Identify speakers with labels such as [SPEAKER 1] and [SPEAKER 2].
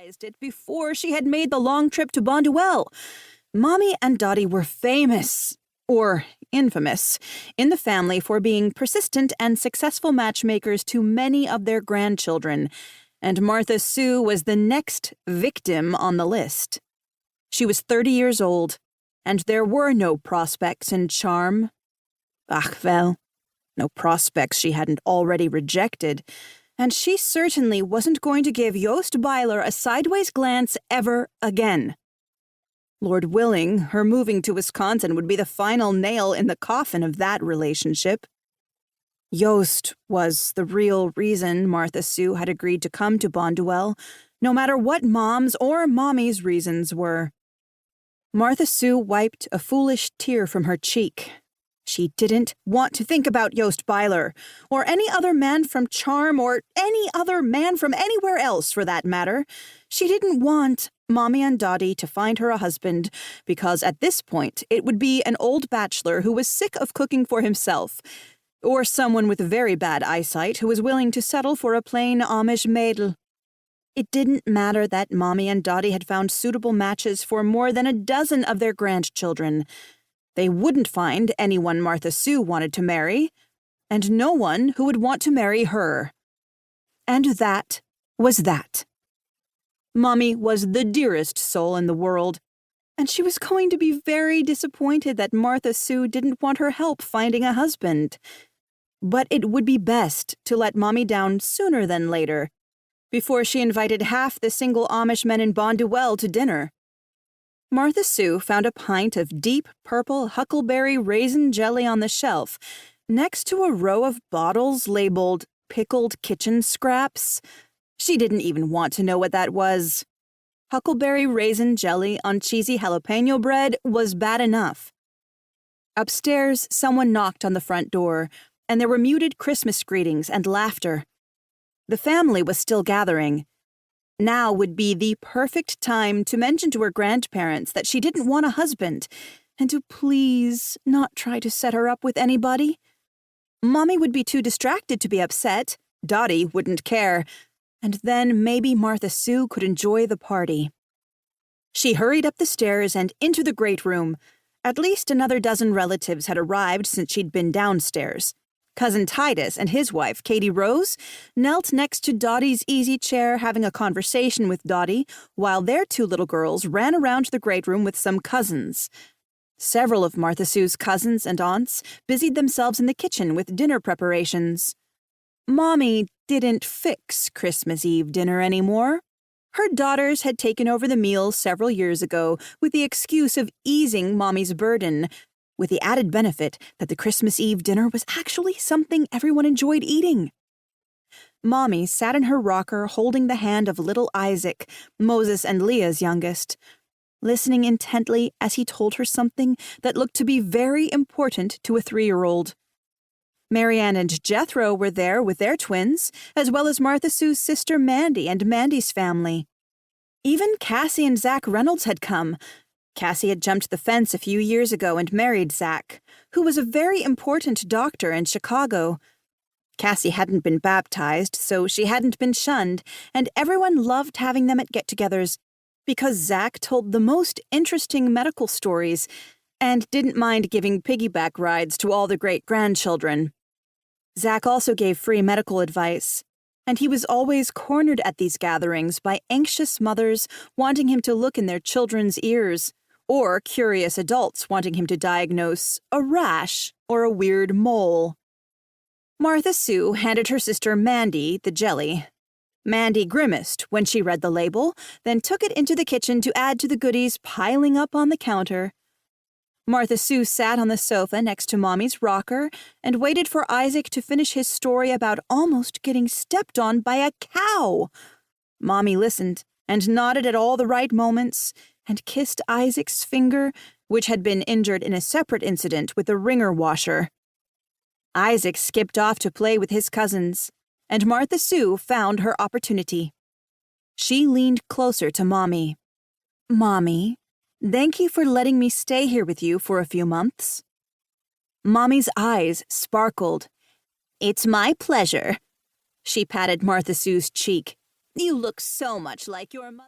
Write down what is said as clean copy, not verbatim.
[SPEAKER 1] realized it before she had made the long trip to Bonduelle. Mommy and Dottie were famous, or infamous, in the family for being persistent and successful matchmakers to many of their grandchildren, and Martha Sue was the next victim on the list. She was 30 years old, and there were no prospects in charm. Ach, well, no prospects she hadn't already rejected, and she certainly wasn't going to give Joost Byler a sideways glance ever again. Lord willing, her moving to Wisconsin would be the final nail in the coffin of that relationship. Joost was the real reason Martha Sue had agreed to come to Bonduelle, no matter what Mom's or Mommy's reasons were. Martha Sue wiped a foolish tear from her cheek. She didn't want to think about Joost Byler, or any other man from Charm, or any other man from anywhere else, for that matter. She didn't want Mommy and Dottie to find her a husband, because at this point it would be an old bachelor who was sick of cooking for himself, or someone with very bad eyesight who was willing to settle for a plain Amish maidel. It didn't matter that Mommy and Dottie had found suitable matches for more than a dozen of their grandchildren. They wouldn't find anyone Martha Sue wanted to marry, and no one who would want to marry her. And that was that. Mommy was the dearest soul in the world, and she was going to be very disappointed that Martha Sue didn't want her help finding a husband. But it would be best to let Mommy down sooner than later, before she invited half the single Amish men in Bonduelle to dinner. Martha Sue found a pint of deep purple huckleberry raisin jelly on the shelf, next to a row of bottles labeled pickled kitchen scraps. She didn't even want to know what that was. Huckleberry raisin jelly on cheesy jalapeno bread was bad enough. Upstairs, someone knocked on the front door, and there were muted Christmas greetings and laughter. The family was still gathering. Now would be the perfect time to mention to her grandparents that she didn't want a husband, and to please not try to set her up with anybody. Mommy would be too distracted to be upset, Dottie wouldn't care, and then maybe Martha Sue could enjoy the party. She hurried up the stairs and into the great room. At least another dozen relatives had arrived since she'd been downstairs. Cousin Titus and his wife, Katie Rose, knelt next to Dottie's easy chair having a conversation with Dottie, while their two little girls ran around the great room with some cousins. Several of Martha Sue's cousins and aunts busied themselves in the kitchen with dinner preparations. Mommy didn't fix Christmas Eve dinner anymore. Her daughters had taken over the meal several years ago with the excuse of easing Mommy's burden, with the added benefit that the Christmas Eve dinner was actually something everyone enjoyed eating. Mommy sat in her rocker holding the hand of little Isaac, Moses and Leah's youngest, listening intently as he told her something that looked to be very important to a 3-year-old. Marianne and Jethro were there with their twins, as well as Martha Sue's sister Mandy and Mandy's family. Even Cassie and Zach Reynolds had come. Cassie had jumped the fence a few years ago and married Zach, who was a very important doctor in Chicago. Cassie hadn't been baptized, so she hadn't been shunned, and everyone loved having them at get-togethers because Zach told the most interesting medical stories and didn't mind giving piggyback rides to all the great-grandchildren. Zach also gave free medical advice, and he was always cornered at these gatherings by anxious mothers wanting him to look in their children's ears, or curious adults wanting him to diagnose a rash or a weird mole. Martha Sue handed her sister Mandy the jelly. Mandy grimaced when she read the label, then took it into the kitchen to add to the goodies piling up on the counter. Martha Sue sat on the sofa next to Mommy's rocker and waited for Isaac to finish his story about almost getting stepped on by a cow. Mommy listened and nodded at all the right moments and kissed Isaac's finger, which had been injured in a separate incident with a wringer washer. Isaac skipped off to play with his cousins, and Martha Sue found her opportunity. She leaned closer to Mommy. "Mommy, thank you for letting me stay here with you for a few months." Mommy's eyes sparkled. "It's my pleasure." She patted Martha Sue's cheek. "You look so much like your mother."